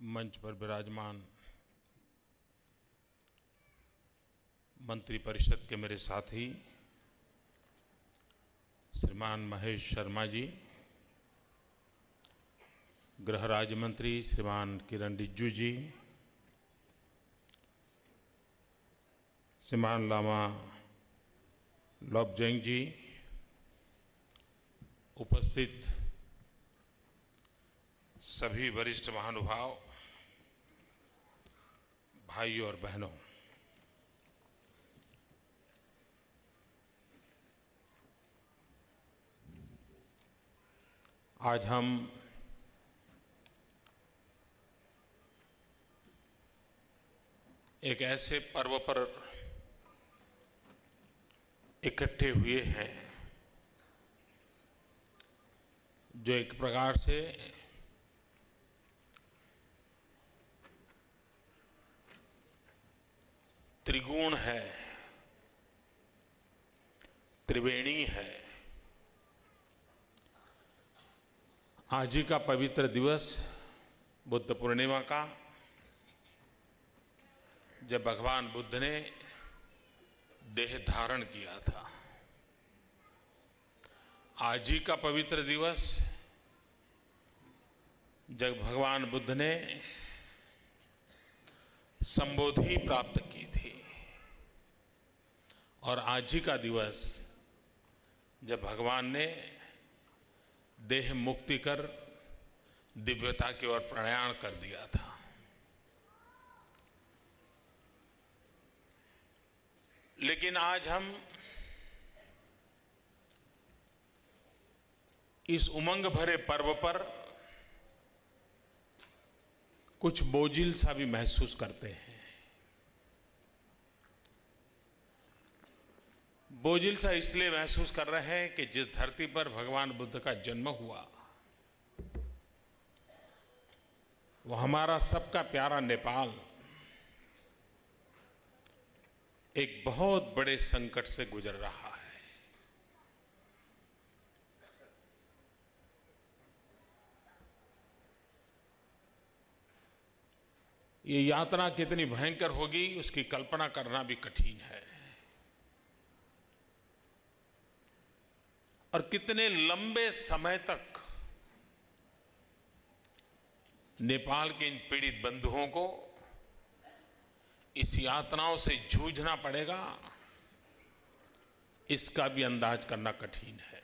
मंच पर विराजमान मंत्रिपरिषद के मेरे साथी श्रीमान महेश शर्मा जी, गृह राज्य मंत्री श्रीमान किरण रिजिजू जी, श्रीमान लामा लॉबजेंग जी, उपस्थित सभी वरिष्ठ महानुभाव, भाइयों और बहनों, आज हम एक ऐसे पर्व पर इकट्ठे हुए हैं जो एक प्रकार से त्रिगुण है, त्रिवेणी है। आज ही का पवित्र दिवस बुद्ध पूर्णिमा का, जब भगवान बुद्ध ने देह धारण किया था। आज ही का पवित्र दिवस जब भगवान बुद्ध ने संबोधि प्राप्त की थी, और आज ही का दिवस जब भगवान ने देह मुक्ति कर दिव्यता की ओर प्रयाण कर दिया था। लेकिन आज हम इस उमंग भरे पर्व पर कुछ बोझिल सा भी महसूस करते हैं। बोझिल सा इसलिए महसूस कर रहे हैं कि जिस धरती पर भगवान बुद्ध का जन्म हुआ, वो हमारा सबका प्यारा नेपाल एक बहुत बड़े संकट से गुजर रहा है। ये यात्रा कितनी भयंकर होगी, उसकी कल्पना करना भी कठिन है। और कितने लंबे समय तक नेपाल के इन पीड़ित बंधुओं को इस यातनाओं से जूझना पड़ेगा, इसका भी अंदाज करना कठिन है।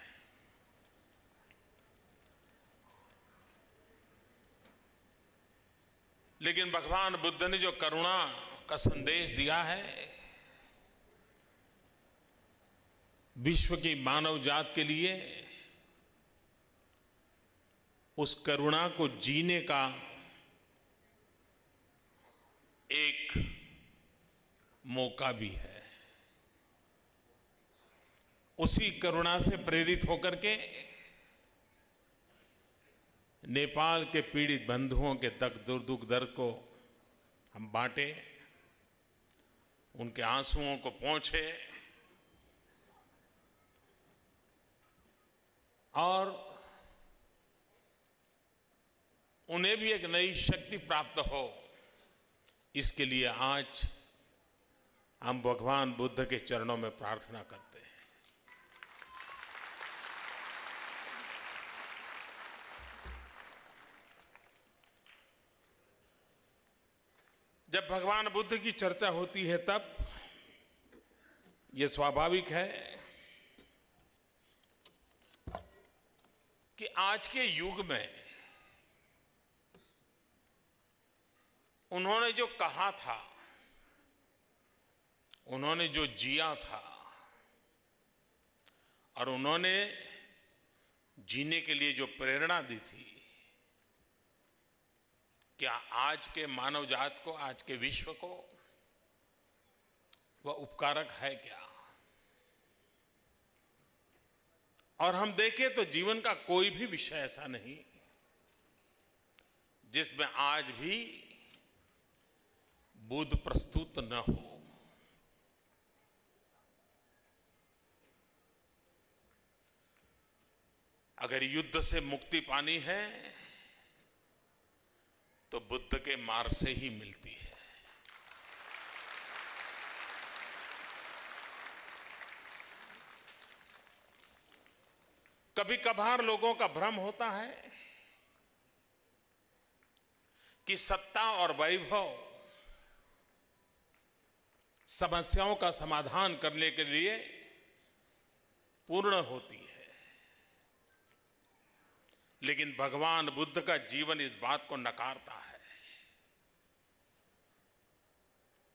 लेकिन भगवान बुद्ध ने जो करुणा का संदेश दिया है, विश्व की मानव जात के लिए, उस करुणा को जीने का एक मौका भी है। उसी करुणा से प्रेरित होकर के नेपाल के पीड़ित बंधुओं के तक दुख दर्द को हम बांटे, उनके आंसुओं को पहुंचे और उन्हें भी एक नई शक्ति प्राप्त हो। इसके लिए आज हम भगवान बुद्ध के चरणों में प्रार्थना करते हैं। जब भगवान बुद्ध की चर्चा होती है तब यह स्वाभाविक है कि आज के युग में उन्होंने जो कहा था, उन्होंने जो जिया था और उन्होंने जीने के लिए जो प्रेरणा दी थी, क्या आज के मानव जात को, आज के विश्व को वह उपकारक है क्या? और हम देखें तो जीवन का कोई भी विषय ऐसा नहीं जिसमें आज भी बुद्ध प्रस्तुत न हो। अगर युद्ध से मुक्ति पानी है तो तो बुद्ध के मार्ग से ही मिलती है। कभी कभार लोगों का भ्रम होता है कि सत्ता और वैभव समस्याओं का समाधान करने के लिए पूर्ण होती है, लेकिन भगवान बुद्ध का जीवन इस बात को नकारता है।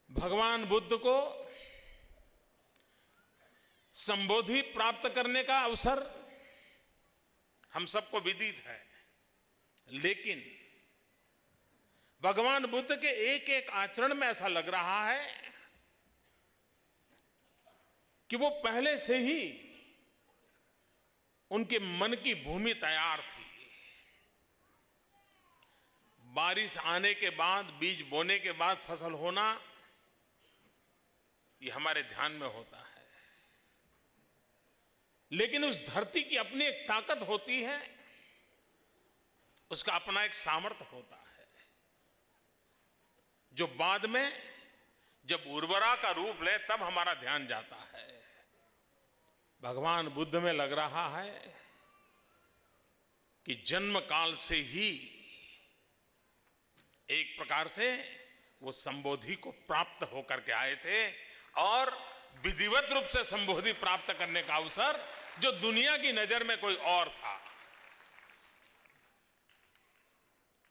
भगवान बुद्ध को संबोधि प्राप्त करने का अवसर हम सबको विदित है, लेकिन भगवान बुद्ध के एक एक आचरण में ऐसा लग रहा है कि वो पहले से ही उनके मन की भूमि तैयार थी। बारिश आने के बाद, बीज बोने के बाद फसल होना, ये हमारे ध्यान में होता है, लेकिन उस धरती की अपनी एक ताकत होती है, उसका अपना एक सामर्थ्य होता है, जो बाद में जब उर्वरा का रूप ले तब हमारा ध्यान जाता है। भगवान बुद्ध में लग रहा है कि जन्म काल से ही एक प्रकार से वो संबोधि को प्राप्त होकर के आए थे, और विधिवत रूप से संबोधि प्राप्त करने का अवसर जो दुनिया की नजर में कोई और था।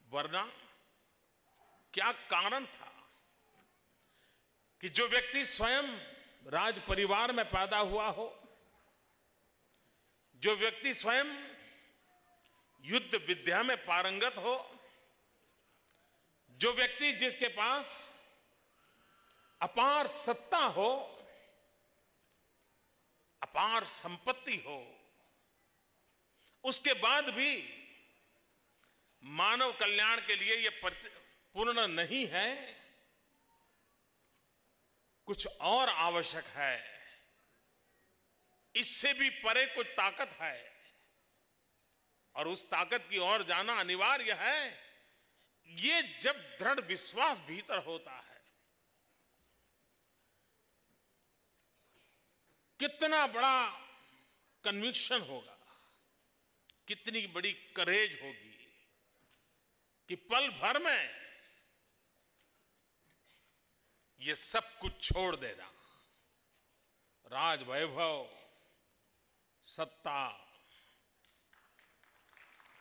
वरना क्या कारण था कि जो व्यक्ति स्वयं राज परिवार में पैदा हुआ हो, जो व्यक्ति स्वयं युद्ध विद्या में पारंगत हो, जो व्यक्ति जिसके पास अपार सत्ता हो, अपार संपत्ति हो, उसके बाद भी मानव कल्याण के लिए यह पूर्ण नहीं है, कुछ और आवश्यक है, इससे भी परे कुछ ताकत है, और उस ताकत की ओर जाना अनिवार्य है। ये जब दृढ़ विश्वास भीतर होता है, कितना बड़ा कन्विक्शन होगा, कितनी बड़ी करेज होगी कि पल भर में ये सब कुछ छोड़ देना, राज वैभव, सत्ता,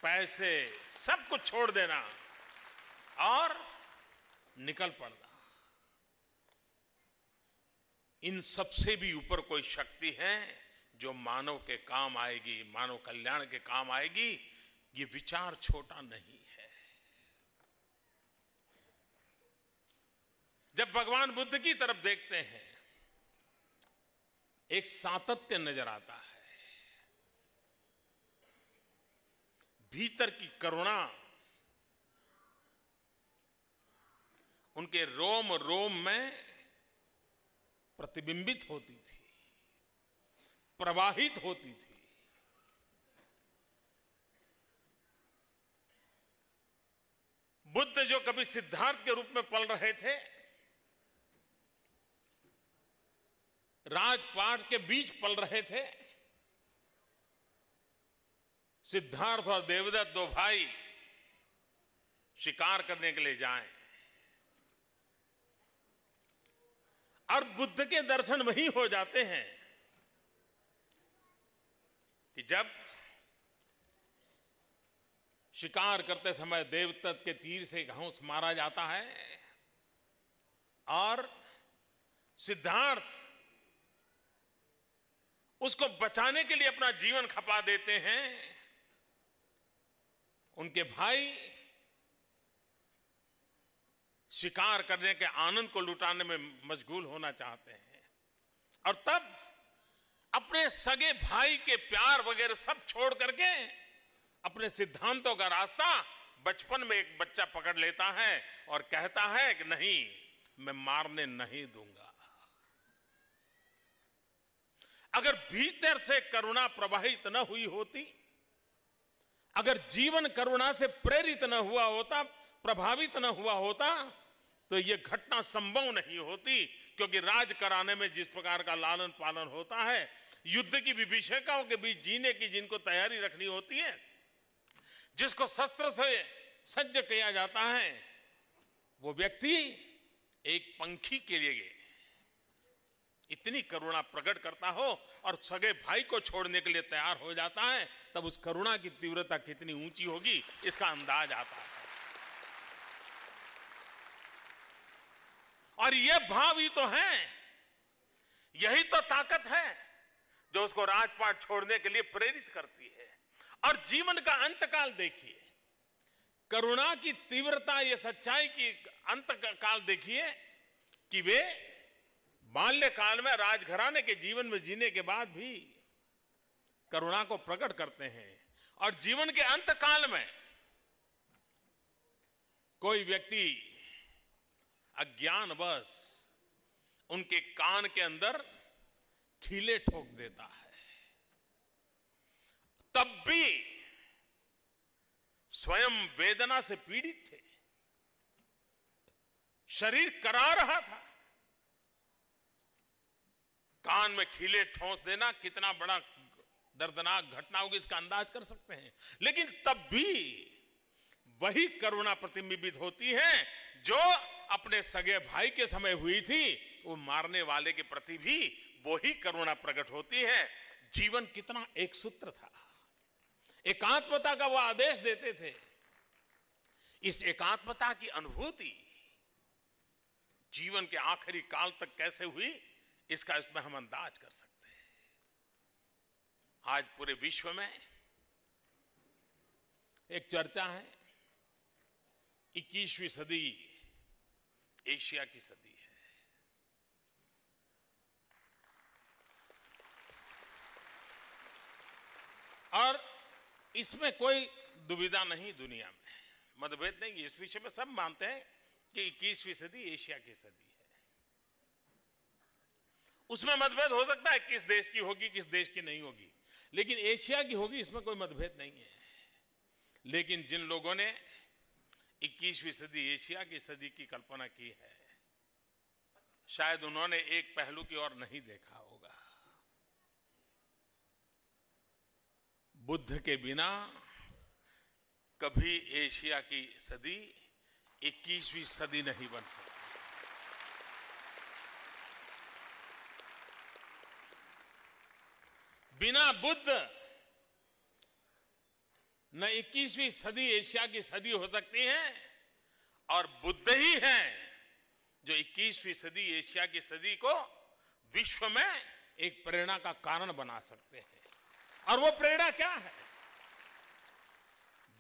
पैसे, सब कुछ छोड़ देना और निकल पड़ना। इन सबसे भी ऊपर कोई शक्ति है जो मानव के काम आएगी, मानव कल्याण के काम आएगी। ये विचार छोटा नहीं है। जब भगवान बुद्ध की तरफ देखते हैं, एक सातत्य नजर आता है, भीतर की करुणा उनके रोम रोम में प्रतिबिंबित होती थी, प्रवाहित होती थी। बुद्ध जो कभी सिद्धार्थ के रूप में पल रहे थे, राजपाट के बीच पल रहे थे, सिद्धार्थ और देवदत्त दो भाई शिकार करने के लिए जाएं, और बुद्ध के दर्शन वही हो जाते हैं कि जब शिकार करते समय देवदत्त के तीर से एक हंस मारा जाता है और सिद्धार्थ उसको बचाने के लिए अपना जीवन खपा देते हैं। उनके भाई शिकार करने के आनंद को लुटाने में मशगूल होना चाहते हैं, और तब अपने सगे भाई के प्यार वगैरह सब छोड़ करके अपने सिद्धांतों का रास्ता बचपन में एक बच्चा पकड़ लेता है और कहता है कि नहीं, मैं मारने नहीं दूंगा। अगर भीतर से करुणा प्रवाहित न हुई होती, अगर जीवन करुणा से प्रेरित न हुआ होता, प्रभावित न हुआ होता तो ये घटना संभव नहीं होती, क्योंकि राज कराने में जिस प्रकार का लालन पालन होता है, युद्ध की विभीषिकाओं के बीच जीने की जिनको तैयारी रखनी होती है, जिसको शस्त्र से सज्ज किया जाता है, वो व्यक्ति एक पंखी के लिए इतनी करुणा प्रकट करता हो और सगे भाई को छोड़ने के लिए तैयार हो जाता है, तब उस करुणा की तीव्रता कितनी ऊंची होगी इसका अंदाज आता है। और यह भाव ही तो है, यही तो ताकत है जो उसको राजपाट छोड़ने के लिए प्रेरित करती है। और जीवन का अंतकाल देखिए, करुणा की तीव्रता, ये सच्चाई की अंतकाल देखिए कि वे बाल्यकाल में राजघराने के जीवन में जीने के बाद भी करुणा को प्रकट करते हैं, और जीवन के अंतकाल में कोई व्यक्ति अज्ञानवश उनके कान के अंदर खीले ठोक देता है, तब भी स्वयं वेदना से पीड़ित थे, शरीर करा रहा था। कान में खीले ठोंस देना कितना बड़ा दर्दनाक घटना होगी इसका अंदाज कर सकते हैं, लेकिन तब भी वही करुणा प्रतिबिंबित होती है जो अपने सगे भाई के समय हुई थी। वो मारने वाले के प्रति भी वही करुणा प्रकट होती है। जीवन कितना एक सूत्र था, एकात्मता का वो आदेश देते थे। इस एकात्मता की अनुभूति जीवन के आखिरी काल तक कैसे हुई इसका इसमें हम अंदाज कर सकते हैं। आज पूरे विश्व में एक चर्चा है, 21वीं सदी एशिया की सदी है। और इसमें कोई दुविधा नहीं, दुनिया में मतभेद नहीं, इस विषय में सब मानते हैं कि 21वीं सदी एशिया की सदी है। उसमें मतभेद हो सकता है किस देश की होगी किस देश की नहीं होगी, लेकिन एशिया की होगी इसमें कोई मतभेद नहीं है। लेकिन जिन लोगों ने 21वीं सदी एशिया की सदी की कल्पना की है, शायद उन्होंने एक पहलू की ओर नहीं देखा होगा। बुद्ध के बिना कभी एशिया की सदी 21वीं सदी नहीं बन सकती। बिना बुद्ध न 21वीं सदी एशिया की सदी हो सकती है, और बुद्ध ही हैं जो 21वीं सदी एशिया की सदी को विश्व में एक प्रेरणा का कारण बना सकते हैं। और वो प्रेरणा क्या है?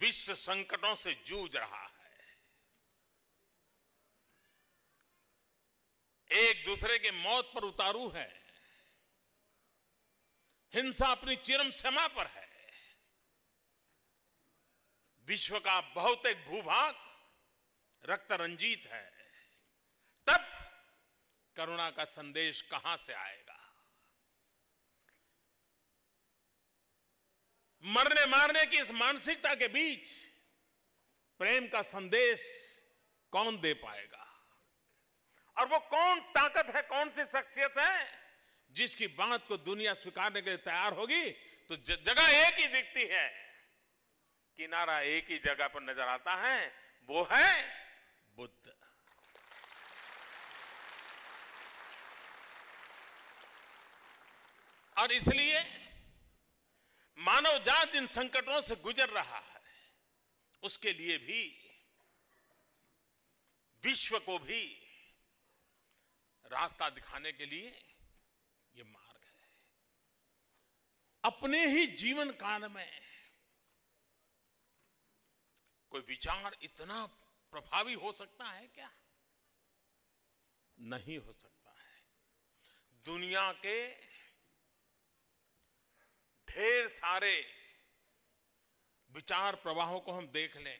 विश्व संकटों से जूझ रहा है, एक दूसरे के मौत पर उतारू है, हिंसा अपनी चरम सीमा पर है, विश्व का बहुतेक भूभाग रक्त रंजित है, तब करुणा का संदेश कहां से आएगा? मरने मारने की इस मानसिकता के बीच प्रेम का संदेश कौन दे पाएगा? और वो कौन ताकत है, कौन सी शख्सियत है जिसकी बात को दुनिया स्वीकारने के लिए तैयार होगी? तो जगह एक ही दिखती है, किनारा एक ही जगह पर नजर आता है, वो है बुद्ध। और इसलिए मानव जात जिन संकटों से गुजर रहा है, उसके लिए भी, विश्व को भी रास्ता दिखाने के लिए ये मार्ग है। अपने ही जीवन काल में कोई विचार इतना प्रभावी हो सकता है क्या? नहीं हो सकता है। दुनिया के ढेर सारे विचार प्रवाहों को हम देख लें,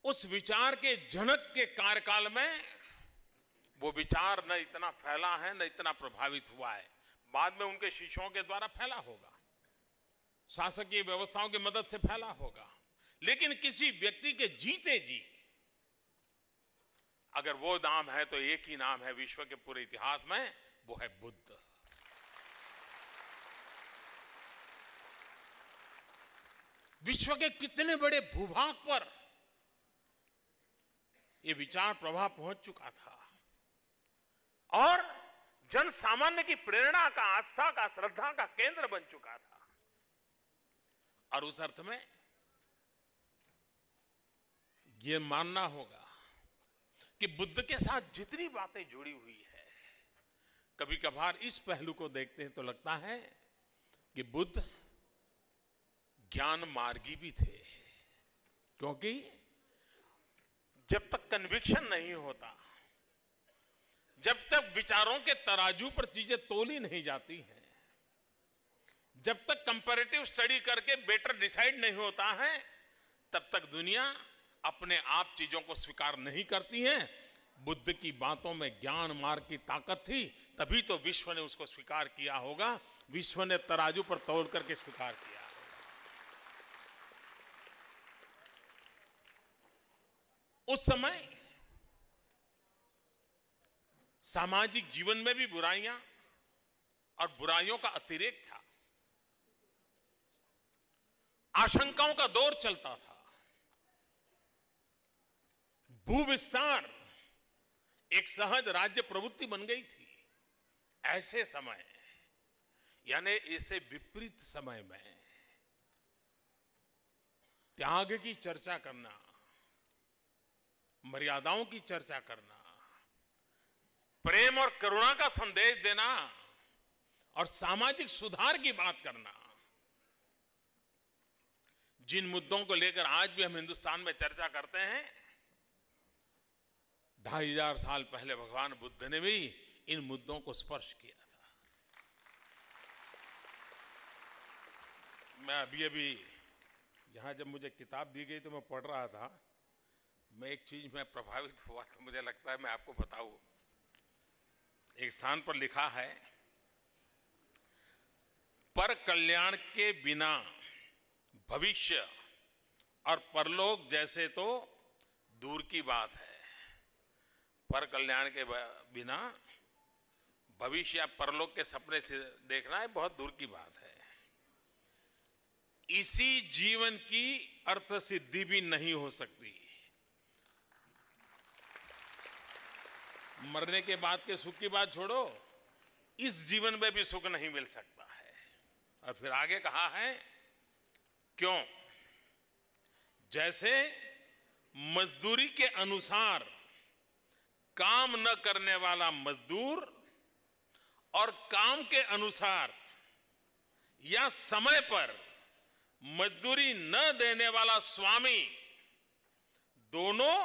उस विचार के जनक के कार्यकाल में वो विचार न इतना फैला है, न इतना प्रभावित हुआ है। बाद में उनके शिष्यों के द्वारा फैला होगा, शासकीय व्यवस्थाओं की मदद से फैला होगा, लेकिन किसी व्यक्ति के जीते जी अगर वो नाम है तो एक ही नाम है विश्व के पूरे इतिहास में, वो है बुद्ध। विश्व के कितने बड़े भूभाग पर ये विचार प्रभाव पहुंच चुका था और जन सामान्य की प्रेरणा का, आस्था का, श्रद्धा का केंद्र बन चुका था। और उस अर्थ में ये मानना होगा कि बुद्ध के साथ जितनी बातें जुड़ी हुई है, कभी कभार इस पहलू को देखते हैं तो लगता है कि बुद्ध ज्ञान मार्गी भी थे, क्योंकि जब तक कन्विक्शन नहीं होता, जब तक विचारों के तराजू पर चीजें तोली नहीं जाती हैं, जब तक कंपैरेटिव स्टडी करके बेटर डिसाइड नहीं होता है, तब तक दुनिया अपने आप चीजों को स्वीकार नहीं करती है। बुद्ध की बातों में ज्ञान मार्ग की ताकत थी, तभी तो विश्व ने उसको स्वीकार किया होगा, विश्व ने तराजू पर तौल करके स्वीकार किया। उस समय सामाजिक जीवन में भी बुराइयां और बुराइयों का अतिरेक था, आशंकाओं का दौर चलता था, भूविस्तार एक सहज राज्य प्रवृत्ति बन गई थी। ऐसे समय, यानी ऐसे विपरीत समय में त्याग की चर्चा करना, मर्यादाओं की चर्चा करना, प्रेम और करुणा का संदेश देना और सामाजिक सुधार की बात करना, जिन मुद्दों को लेकर आज भी हम हिंदुस्तान में चर्चा करते हैं, 2500 साल पहले भगवान बुद्ध ने भी इन मुद्दों को स्पर्श किया था। मैं अभी यहां जब मुझे किताब दी गई तो मैं पढ़ रहा था, मैं एक चीज में प्रभावित हुआ तो मुझे लगता है मैं आपको बताऊं। एक स्थान पर लिखा है, पर कल्याण के बिना भविष्य और परलोक जैसे तो दूर की बात है। पर कल्याण के बिना भविष्य या परलोक के सपने से देखना है बहुत दूर की बात है। इसी जीवन की अर्थ सिद्धि भी नहीं हो सकती। मरने के बाद के सुख की बात छोड़ो, इस जीवन में भी सुख नहीं मिल सकता है। और फिर आगे कहा है, क्यों? जैसे मजदूरी के अनुसार काम न करने वाला मजदूर और काम के अनुसार या समय पर मजदूरी न देने वाला स्वामी, दोनों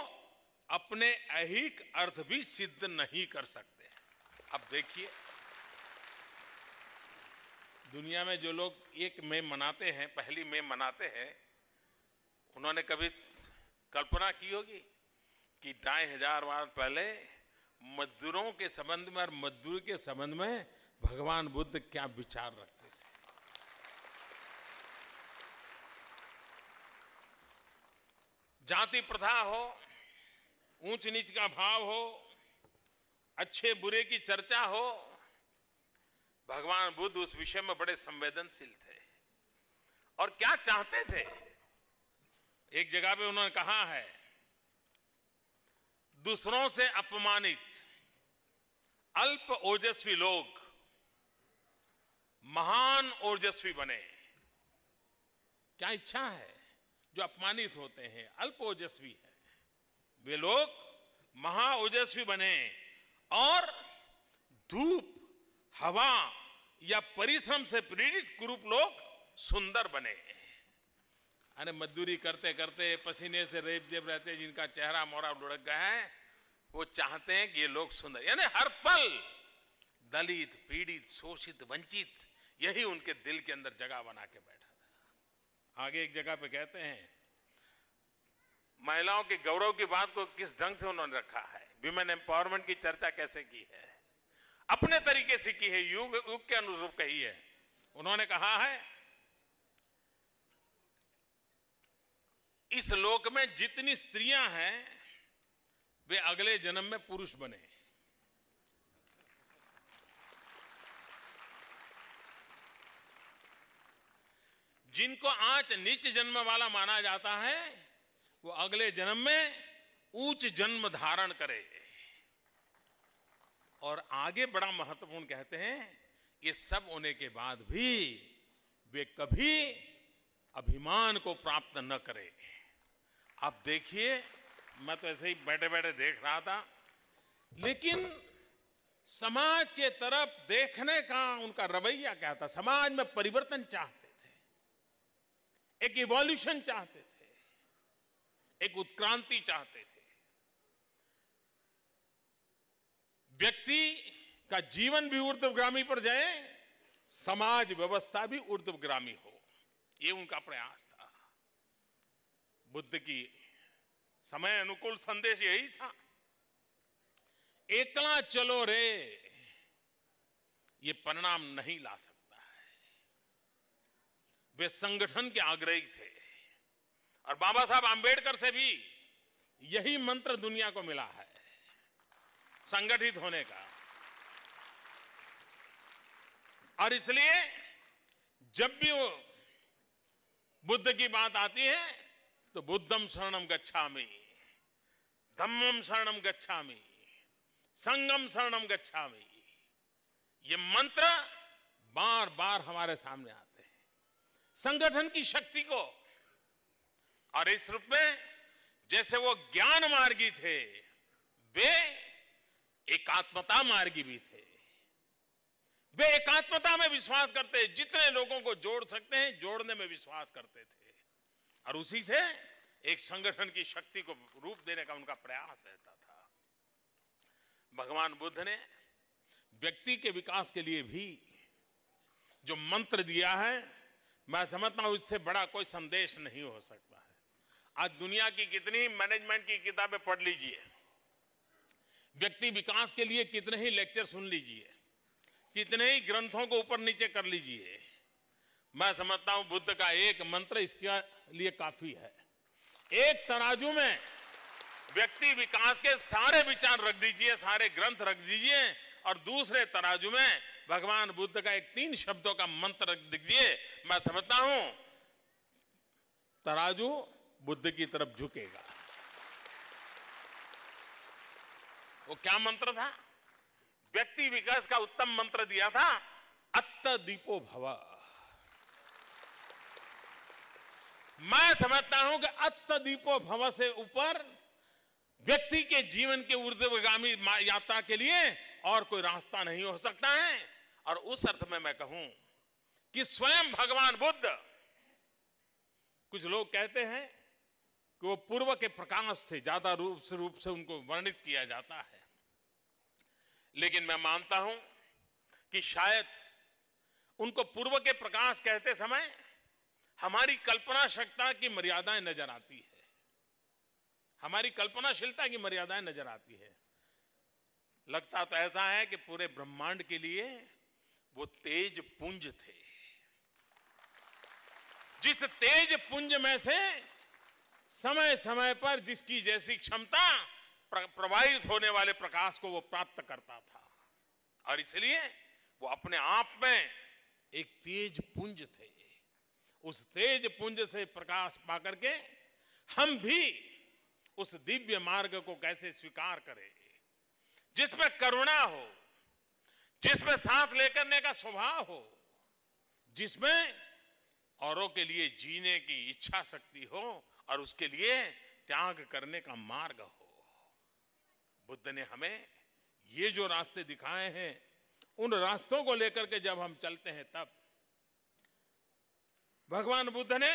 अपने ऐहिक अर्थ भी सिद्ध नहीं कर सकते। अब देखिए, दुनिया में जो लोग 1 मई मनाते हैं, पहली मई मनाते हैं, उन्होंने कभी कल्पना की होगी कि 2500 वर्ष पहले मजदूरों के संबंध में और मजदूरी के संबंध में भगवान बुद्ध क्या विचार रखते थे। जाति प्रथा हो, ऊंच नीच का भाव हो, अच्छे बुरे की चर्चा हो, भगवान बुद्ध उस विषय में बड़े संवेदनशील थे। और क्या चाहते थे? एक जगह पे उन्होंने कहा है, दूसरों से अपमानित अल्प ओजस्वी लोग महान ओजस्वी बने। क्या इच्छा है? जो अपमानित होते हैं, अल्प ओजस्वी है, वे लोग महा ओजस्वी बने और धूप, हवा या परिश्रम से प्रेरित कुरूप लोग सुंदर बने। अरे मजदूरी करते करते पसीने से रेप-जेब रहते, जिनका चेहरा मोहरा लुढ़क गया है, वो चाहते हैं कि ये लोग सुंदर, यानी हर पल दलित, पीड़ित, शोषित, वंचित, यही उनके दिल के अंदर जगह बना के बैठा था। आगे एक जगह पे कहते हैं, महिलाओं के गौरव की बात को किस ढंग से उन्होंने रखा है, विमेन एम्पावरमेंट की चर्चा कैसे की है, अपने तरीके से की है, युग के अनुरूप कही है। उन्होंने कहा है, इस लोक में जितनी स्त्रियां हैं वे अगले जन्म में पुरुष बने। जिनको आज नीच जन्म वाला माना जाता है वो अगले जन्म में ऊंच जन्म धारण करे। और आगे बड़ा महत्वपूर्ण कहते हैं, ये सब होने के बाद भी वे कभी अभिमान को प्राप्त न करे। आप देखिए, मैं तो ऐसे ही बैठे बैठे देख रहा था, लेकिन समाज के तरफ देखने का उनका रवैया क्या था। समाज में परिवर्तन चाहते थे, एक इवोल्यूशन चाहते थे, एक उत्क्रांति चाहते थे। व्यक्ति का जीवन भी ऊर्ध्वगामी पर जाए, समाज व्यवस्था भी ऊर्ध्वगामी हो, ये उनका प्रयास था। बुद्ध की समय अनुकूल संदेश यही था, एकला चलो रे ये परिणाम नहीं ला सकता है। वे संगठन के आग्रही थे और बाबा साहब आंबेडकर से भी यही मंत्र दुनिया को मिला है, संगठित होने का। और इसलिए जब भी वो बुद्ध की बात आती है तो बुद्धम शरणम गच्छामि, धम्मम शरणम गच्छामि, संघम शरणम गच्छामि, ये मंत्र बार बार हमारे सामने आते हैं संगठन की शक्ति को। और इस रूप में जैसे वो ज्ञान मार्गी थे, वे एकात्मता मार्गी भी थे। वे एकात्मता में विश्वास करते, जितने लोगों को जोड़ सकते हैं जोड़ने में विश्वास करते थे, और उसी से एक संगठन की शक्ति को रूप देने का उनका प्रयास रहता था। भगवान बुद्ध ने व्यक्ति के विकास के लिए भी जो मंत्र दिया है, मैं समझता हूं इससे बड़ा कोई संदेश नहीं हो सकता है। आज दुनिया की कितनी मैनेजमेंट की किताबें पढ़ लीजिए, व्यक्ति विकास के लिए कितने ही लेक्चर सुन लीजिए, कितने ही ग्रंथों को ऊपर नीचे कर लीजिए, मैं समझता हूं बुद्ध का एक मंत्र इसके लिए काफी है। एक तराजू में व्यक्ति विकास के सारे विचार रख दीजिए, सारे ग्रंथ रख दीजिए, और दूसरे तराजू में भगवान बुद्ध का एक 3 शब्दों का मंत्र रख दीजिए, मैं समझता हूं तराजू बुद्ध की तरफ झुकेगा। वो क्या मंत्र था? व्यक्ति विकास का उत्तम मंत्र दिया था, अत्त दीपो भव। मैं समझता हूं कि अत्त दीपो भव से ऊपर व्यक्ति के जीवन के ऊर्ध्वगामी यात्रा के लिए और कोई रास्ता नहीं हो सकता है। और उस अर्थ में मैं कहूं कि स्वयं भगवान बुद्ध, कुछ लोग कहते हैं कि वो पूर्व के प्रकाश थे, ज्यादा रूप से उनको वर्णित किया जाता है, लेकिन मैं मानता हूं कि शायद उनको पूर्व के प्रकाश कहते समय हमारी कल्पना शक्ति की मर्यादाएं नजर आती है, हमारी कल्पनाशीलता की मर्यादाएं नजर आती है। लगता तो ऐसा है कि पूरे ब्रह्मांड के लिए वो तेज पुंज थे, जिस तेज पुंज में से समय समय पर जिसकी जैसी क्षमता प्रवाहित होने वाले प्रकाश को वो प्राप्त करता था, और इसलिए वो अपने आप में एक तेज पुंज थे। उस तेज पुंज से प्रकाश पाकर के हम भी उस दिव्य मार्ग को कैसे स्वीकार करें, जिसमें करुणा हो, जिसमें सांस लेकर का स्वभाव हो, जिसमें औरों के लिए जीने की इच्छा शक्ति हो और उसके लिए त्याग करने का मार्ग हो। बुद्ध ने हमें ये जो रास्ते दिखाए हैं, उन रास्तों को लेकर के जब हम चलते हैं, तब भगवान बुद्ध ने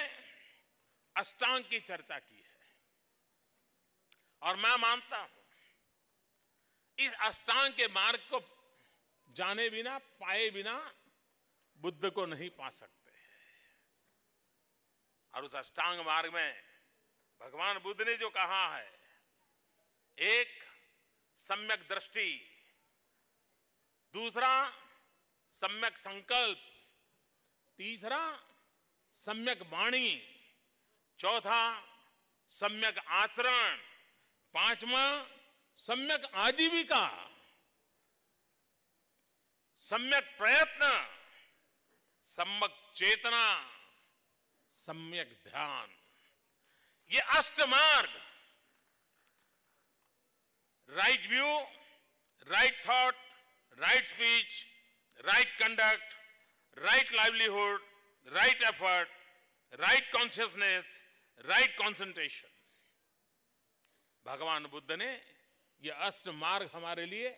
अष्टांग की चर्चा की है, और मैं मानता हूं इस अष्टांग के मार्ग को जाने बिना, पाए बिना बुद्ध को नहीं पा सकते। और उस अष्टांग मार्ग में भगवान बुद्ध ने जो कहा है, एक सम्यक दृष्टि, दूसरा सम्यक संकल्प, तीसरा सम्यक वाणी, चौथा सम्यक आचरण, पांचवा सम्यक आजीविका, सम्यक प्रयत्न, सम्यक चेतना, सम्यक ध्यान, ये अष्टमार्ग, right view, right thought, right speech, right conduct, right livelihood, right effort, right consciousness, right concentration. भगवान बुद्ध ने ये अष्ट मार्ग हमारे लिए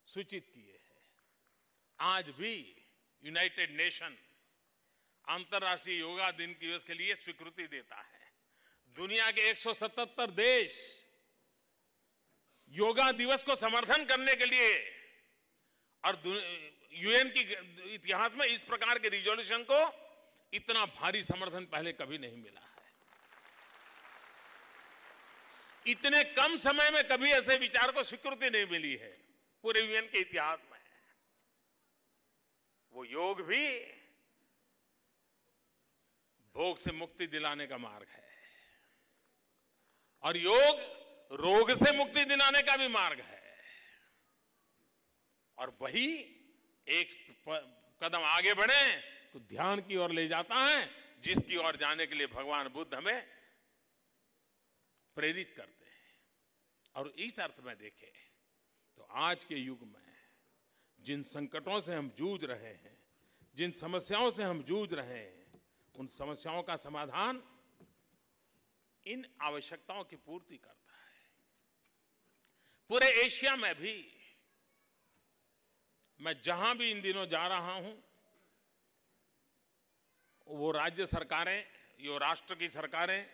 सूचित किए हैं। आज भी यूनाइटेड नेशन अंतर्राष्ट्रीय योगा दिवस के लिए स्वीकृति देता है। दुनिया के 177 देश योगा दिवस को समर्थन करने के लिए, और यूएन की इतिहास में इस प्रकार के रिजोल्यूशन को इतना भारी समर्थन पहले कभी नहीं मिला है। इतने कम समय में कभी ऐसे विचार को स्वीकृति नहीं मिली है पूरे यूएन के इतिहास में। वो योग भी भोग से मुक्ति दिलाने का मार्ग है, और योग रोग से मुक्ति दिलाने का भी मार्ग है। और वही एक कदम आगे बढ़े तो ध्यान की ओर ले जाता है, जिसकी ओर जाने के लिए भगवान बुद्ध हमें प्रेरित करते हैं। और इस अर्थ में देखें तो आज के युग में जिन संकटों से हम जूझ रहे हैं, जिन समस्याओं से हम जूझ रहे हैं, उन समस्याओं का समाधान इन आवश्यकताओं की पूर्ति करता है। पूरे एशिया में भी मैं जहां भी इन दिनों जा रहा हूं, वो राज्य सरकारें, यो राष्ट्र की सरकारें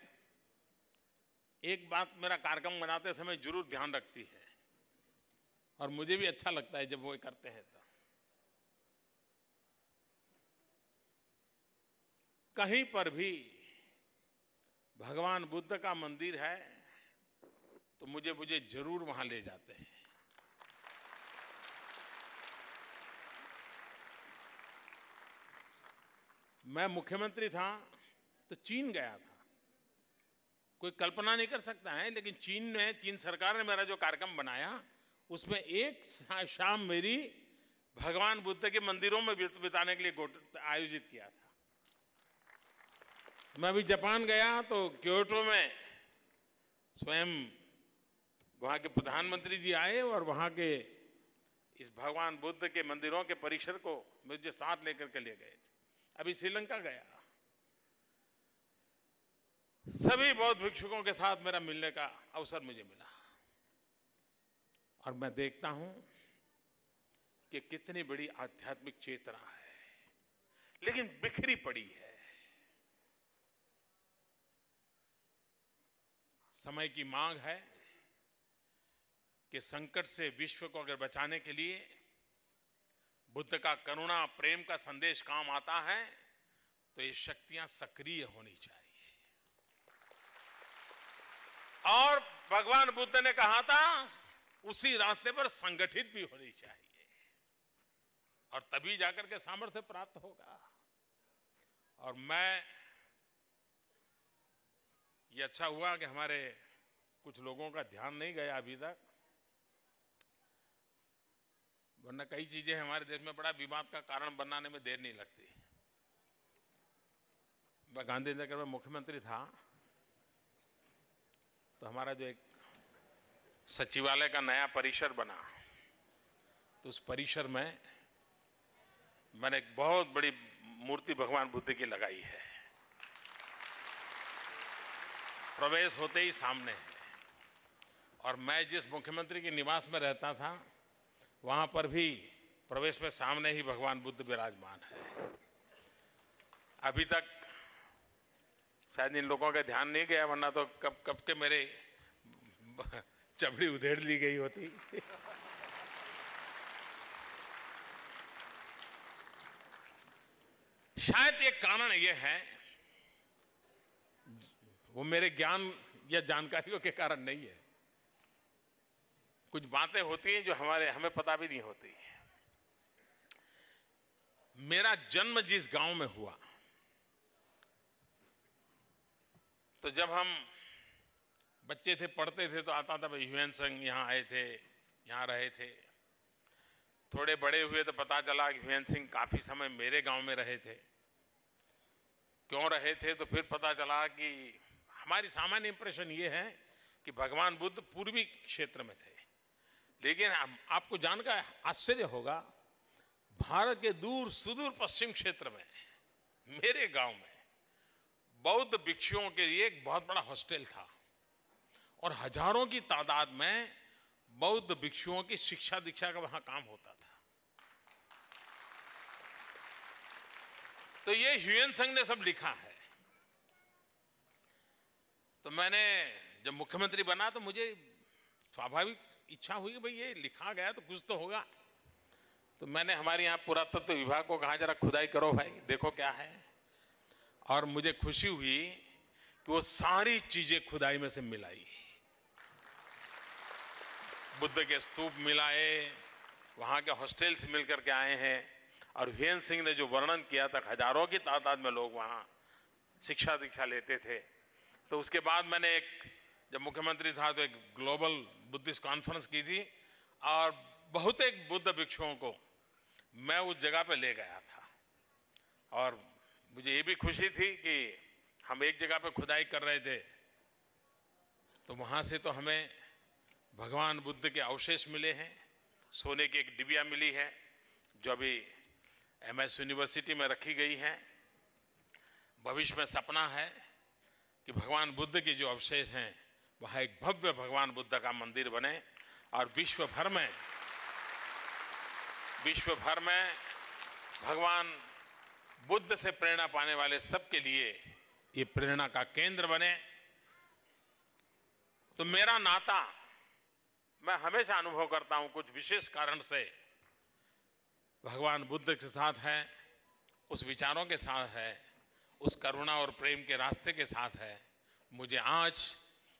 एक बात मेरा कार्यक्रम बनाते समय जरूर ध्यान रखती है, और मुझे भी अच्छा लगता है जब वो करते हैं। तो कहीं पर भी भगवान बुद्ध का मंदिर है तो मुझे जरूर वहां ले जाते हैं। मैं मुख्यमंत्री था तो चीन गया था। कोई कल्पना नहीं कर सकता है, लेकिन चीन सरकार ने मेरा जो कार्यक्रम बनाया उसमें एक शाम मेरी भगवान बुद्ध के मंदिरों में बिताने के लिए आयोजित किया था। मैं अभी जापान गया तो क्योटो में स्वयं वहां के प्रधानमंत्री जी आए और वहां के इस भगवान बुद्ध के मंदिरों के परिसर को मुझे साथ लेकर के ले गए थे। अभी श्रीलंका गया, सभी बौद्ध भिक्षुकों के साथ मेरा मिलने का अवसर मुझे मिला, और मैं देखता हूं कि कितनी बड़ी आध्यात्मिक चेतना है, लेकिन बिखरी पड़ी है। समय की मांग है कि संकट से विश्व को अगर बचाने के लिए बुद्ध का करुणा प्रेम का संदेश काम आता है तो ये शक्तियां सक्रिय होनी चाहिए। और भगवान बुद्ध ने कहा था उसी रास्ते पर संगठित भी होनी चाहिए, और तभी जाकर के सामर्थ्य प्राप्त होगा। और मैं ये अच्छा हुआ कि हमारे कुछ लोगों का ध्यान नहीं गया अभी तक, वरना कई चीजें हमारे देश में बड़ा विवाद का कारण बनाने में देर नहीं लगती। मैं गांधीनगर में मुख्यमंत्री था तो हमारा जो एक सचिवालय का नया परिसर बना, तो उस परिसर में मैंने एक बहुत बड़ी मूर्ति भगवान बुद्ध की लगाई है। प्रवेश होते ही सामने है, और मैं जिस मुख्यमंत्री के निवास में रहता था वहां पर भी प्रवेश में सामने ही भगवान बुद्ध विराजमान है। अभी तक शायद इन लोगों का ध्यान नहीं गया, वरना तो कब के मेरे चमड़ी उधेड़ ली गई होती। शायद एक कारण यह है, वो मेरे ज्ञान या जानकारियों के कारण नहीं है। कुछ बातें होती हैं जो हमें पता भी नहीं होती। मेरा जन्म जिस गांव में हुआ तो जब हम बच्चे थे, पढ़ते थे, तो आता था भाई ह्यूएन सांग यहाँ आए थे, यहाँ रहे थे। थोड़े बड़े हुए तो पता चला कि ह्यूएन सांग काफ़ी समय मेरे गांव में रहे थे। क्यों रहे थे, तो फिर पता चला कि हमारी सामान्य इंप्रेशन ये है कि भगवान बुद्ध पूर्वी क्षेत्र में थे, लेकिन आपको जानकर आश्चर्य होगा, भारत के दूर सुदूर पश्चिम क्षेत्र में मेरे गांव में बौद्ध भिक्षुओं के लिए एक बहुत बड़ा हॉस्टल था और हजारों की तादाद में बौद्ध भिक्षुओं की शिक्षा दीक्षा का वहां काम होता था। तो ये ह्यूएन सांग ने सब लिखा है। तो मैंने जब मुख्यमंत्री बना तो मुझे स्वाभाविक इच्छा हुई कि भाई ये लिखा गया तो कुछ तो होगा। तो मैंने हमारे यहाँ पुरातत्व विभाग को कहा, जरा खुदाई करो भाई, देखो क्या है। और मुझे खुशी हुई कि वो सारी चीजें खुदाई में से मिलाई। बुद्ध के स्तूप मिलाए, वहां के हॉस्टल्स मिलकर के आए हैं, और ह्यूएन सांग ने जो वर्णन किया था, हजारों की तादाद में लोग वहां शिक्षा दीक्षा लेते थे। तो उसके बाद मैंने जब मुख्यमंत्री था तो एक ग्लोबल बुद्धिस्ट कॉन्फ्रेंस की थी और बहुत एक बुद्ध भिक्षुओं को मैं उस जगह पे ले गया था। और मुझे ये भी खुशी थी कि हम एक जगह पे खुदाई कर रहे थे तो वहां से तो हमें भगवान बुद्ध के अवशेष मिले हैं। सोने की एक डिबिया मिली है जो अभी एमएस यूनिवर्सिटी में रखी गई है। भविष्य में सपना है कि भगवान बुद्ध के जो अवशेष हैं वहाँ एक भव्य भगवान बुद्ध का मंदिर बने और विश्व भर में भगवान बुद्ध से प्रेरणा पाने वाले सबके लिए ये प्रेरणा का केंद्र बने। तो मेरा नाता, मैं हमेशा अनुभव करता हूं, कुछ विशेष कारण से भगवान बुद्ध के साथ है, उस विचारों के साथ है, उस करुणा और प्रेम के रास्ते के साथ है। मुझे आज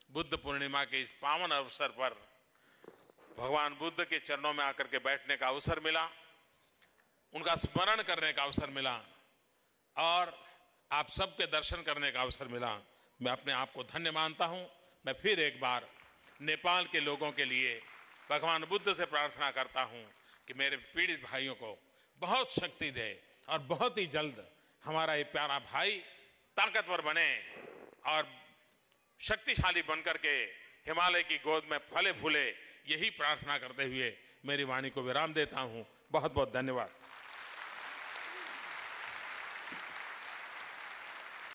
बुद्ध पूर्णिमा के इस पावन अवसर पर भगवान बुद्ध के चरणों में आकर के बैठने का अवसर मिला, उनका स्मरण करने का अवसर मिला और आप सबके दर्शन करने का अवसर मिला। मैं अपने आप को धन्य मानता हूं। मैं फिर एक बार नेपाल के लोगों के लिए भगवान बुद्ध से प्रार्थना करता हूं कि मेरे पीड़ित भाइयों को बहुत शक्ति दे और बहुत ही जल्द हमारा ये प्यारा भाई ताकतवर बने और शक्तिशाली बनकर के हिमालय की गोद में फले फूले। यही प्रार्थना करते हुए मेरी वाणी को विराम देता हूं। बहुत बहुत धन्यवाद।